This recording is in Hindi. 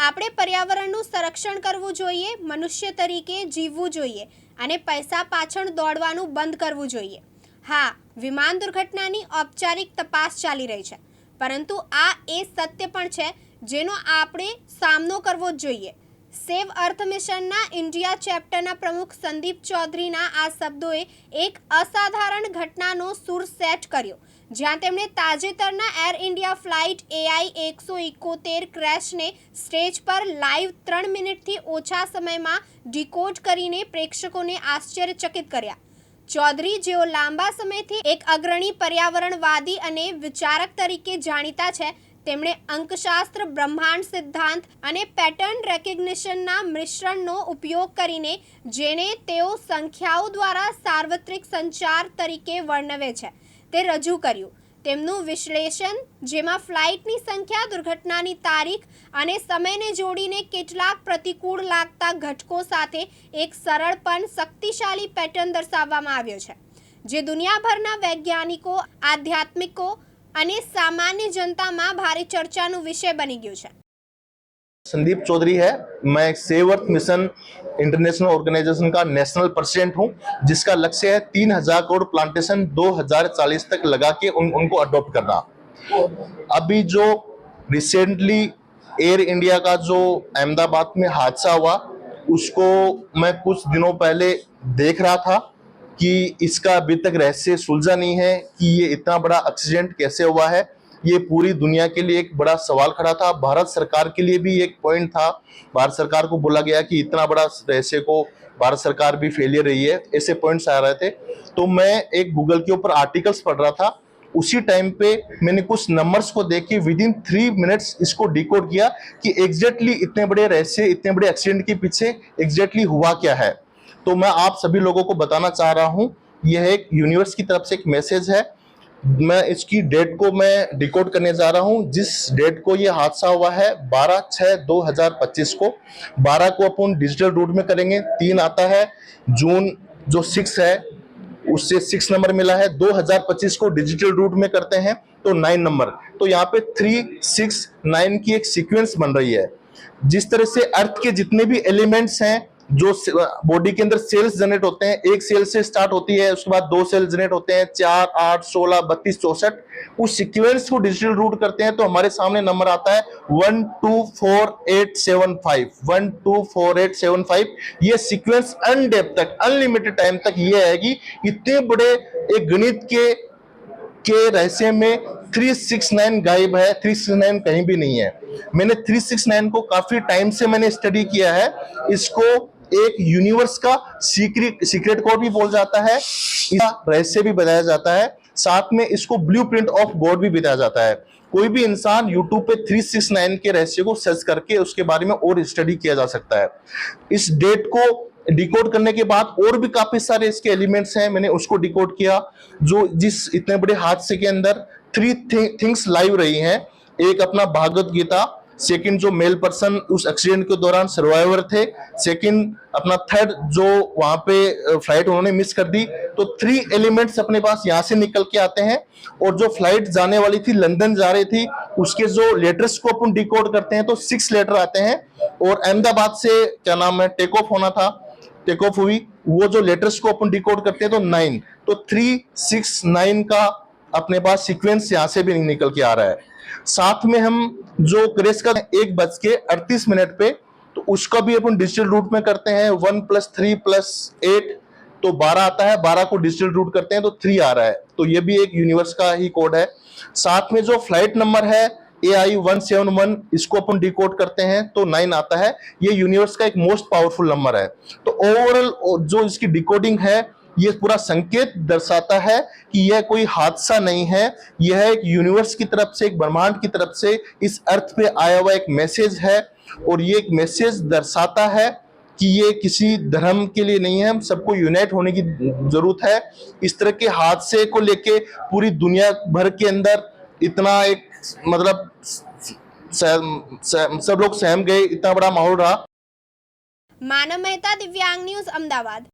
આપણે પર્યાવરણનું સંરક્ષણ કરવું જોઈએ, મનુષ્ય તરીકે જીવવું જોઈએ અને પૈસા પાછળ દોડવાનું બંધ કરવું જોઈએ। હા, વિમાન દુર્ઘટનાની ઔપચારિક તપાસ ચાલી રહી છે, પરંતુ આ એ સત્ય પણ છે જેનો આપણે સામનો કરવો જ જોઈએ। સેવ અર્થ મિશનના ઇન્ડિયા ચેપ્ટરના પ્રમુખ સંદીપ ચૌધરીના આ શબ્દોએ એક અસાધારણ ઘટનાનો સૂર સેટ કર્યો, જ્યાં તેમણે તાજેતરના એર ઇન્ડિયા ફ્લાઇટ AI-171 ક્રેશને સ્ટેજ પર લાઈવ 3 મિનિટથી ઓછા સમયમાં ડીકોડ કરીને પ્રેક્ષકોને આશ્ચર્યચકિત કર્યા। ચૌધરી, જેઓ લાંબા સમયથી એક અગ્રણી પર્યાવરણવાદી અને વિચારક તરીકે જાણીતા છે, તેમણે અંકશાસ્ત્ર, બ્રહ્માંડ સિદ્ધાંત અને પેટર્ન રેકગ્નિશનના મિશ્રણનો ઉપયોગ કરીને, જેને તેઓ સંખ્યાઓ દ્વારા સાર્વત્રિક સંચાર તરીકે વર્ણવે છે, તે રજૂ કર્યું। તેમનું વિશ્લેષણ, જેમાં ફ્લાઇટની સંખ્યા, દુર્ઘટનાની તારીખ અને સમયને જોડીને કેટલાક પ્રતિકૂળ લાગતા ઘટકો સાથે એક સરળ પણ શક્તિશાળી પેટર્ન દર્શાવવામાં આવ્યો છે, જે દુનિયાભરના વૈજ્ઞાનિકો, આધ્યાત્મિકો અને सामान्य जनता में भारी चर्चा नो विषय बनी गयो है। संदीप चौधरी है। मैं save earth mission international organisation का नेशनल प्रेसिडेंट हूं, जिसका लक्ष्य है 3000 करोड़ प्लांटेशन 2040 तक लगा के उनको अडॉप्ट करना। अभी जो रिसेंटली एयर इंडिया का जो अहमदाबाद में हादसा हुआ, उसको मैं कुछ दिनों पहले देख रहा था कि इसका अभी तक रहस्य सुलझा नहीं है कि ये इतना बड़ा एक्सीडेंट कैसे हुआ है। ये पूरी दुनिया के लिए एक बड़ा सवाल खड़ा था। भारत सरकार के लिए भी एक पॉइंट था। भारत सरकार को बोला गया कि इतना बड़ा रहस्य को भारत सरकार भी फेलियर रही है, ऐसे पॉइंट्स आ रहे थे। तो मैं एक गूगल के ऊपर आर्टिकल्स पढ़ रहा था। उसी टाइम पे मैंने कुछ नंबर्स को देख के विदिन 3 मिनट्स इसको डिकोड किया कि एग्जैक्टली इतने बड़े रहस्य, इतने बड़े एक्सीडेंट के पीछे एग्जैक्टली हुआ क्या है। तो मैं आप सभी लोगों को बताना चाह रहा हूं, यह एक यूनिवर्स की तरफ से एक मैसेज है। मैं इसकी डेट को मैं डिकोड करने जा रहा हूं। जिस डेट को ये हादसा हुआ है 12/6/2025 को, 12 को अपन डिजिटल रूट में करेंगे। 3 आता है जून, जो 6 है उससे 6 नंबर मिला है। 2025 को डिजिटल रूट में करते हैं तो 9 नंबर। तो यहाँ पे 3, 6, 9 की एक सीक्वेंस बन रही है। जिस तरह से अर्थ के जितने भी एलिमेंट्स हैं, जो बॉडी के अंदर सेल्स जनरेट होते हैं, एक सेल से स्टार्ट होती है, उसके बाद 2 सेल जनरेट होते हैं, 4, 8, 16, 32, 64। उस सीक्वेंस को डिजिटल रूट करते हैं तो हमारे सामने नंबर आता है 124875। 124875 ये सीक्वेंस अनडेप्थ तक, अनलिमिटेड टाइम तक ये आएगी। इतने बड़े एक गणित के रहस्य में 369 गायब है। 369 कहीं भी नहीं है। मैंने 369 को काफी टाइम से मैंने स्टडी किया है। इसको एक यूनिवर्स का सीक्रेट कोड भी बोल जाता है, इसका रहस्य भी बताया जाता है, साथ में इसको ब्लूप्रिंट ऑफ गॉड भी बताया जाता है। कोई भी इंसान YouTube पे 369 के रहस्य को सर्च करके उसके बारे में और स्टडी किया जा सकता है। इस डेट को डिकोड करने के बाद और भी काफी सारे इसके एलिमेंट्स हैं, मैंने उसको डिकोड किया। जो जिस इतने बड़े हादसे के अंदर 3 थिंग्स लाइव रही हैं। एक अपना भागवत गीता, सेकंड जो मेल पर्सन उस एक्सीडेंट के दौरान सर्वाइवर थे, सेकंड अपना थर्ड जो वहां पे फ्लाइट उन्होंने मिस कर दी। तो 3 एलिमेंट्स अपने पास यहाँ से निकल के आते हैं। और जो फ्लाइट जाने वाली थी, लंदन जा रही थी, उसके जो लेटर्स को अपन डिकोड करते हैं तो 6 लेटर आते हैं। और अहमदाबाद से क्या नाम है टेक ऑफ होना था, टेक ऑफ हुई, वो जो लेटर्स को अपन डिकोड करते हैं तो 9। तो 3, 6, 9 का अपने पास सीक्वेंस यहाँ से भी निकल के आ रहा है। साथ में हम जो क्रेश का 1:38 पे, तो उसका भी अपन डिजिटल रूट में करते हैं। 1 + 3 + 8 तो 12 आता है। 12 को डिजिटल रूट करते हैं तो 3 आ रहा है। तो ये भी एक यूनिवर्स का ही कोड है। साथ में जो फ्लाइट नंबर है AI-171, इसको अपन डिकोड करते हैं तो 9 आता है। ये यूनिवर्स का एक मोस्ट पावरफुल नंबर है। तो ओवरऑल जो इसकी डिकोडिंग है, ये पूरा संकेत दर्शाता है कि यह कोई हादसा नहीं है, यह एक यूनिवर्स की तरफ से, एक ब्रह्मांड की तरफ से इस अर्थ पे आया हुआ एक मैसेज है। और ये एक मैसेज दर्शाता है कि ये किसी धर्म के लिए नहीं है, हम सबको यूनाइट होने की जरूरत है। इस तरह के हादसे को लेके पूरी दुनिया भर के अंदर इतना एक मतलब सब लोग सहम गए, इतना बड़ा माहौल रहा। मानव मेहता, दिव्यांग न्यूज, अहमदाबाद।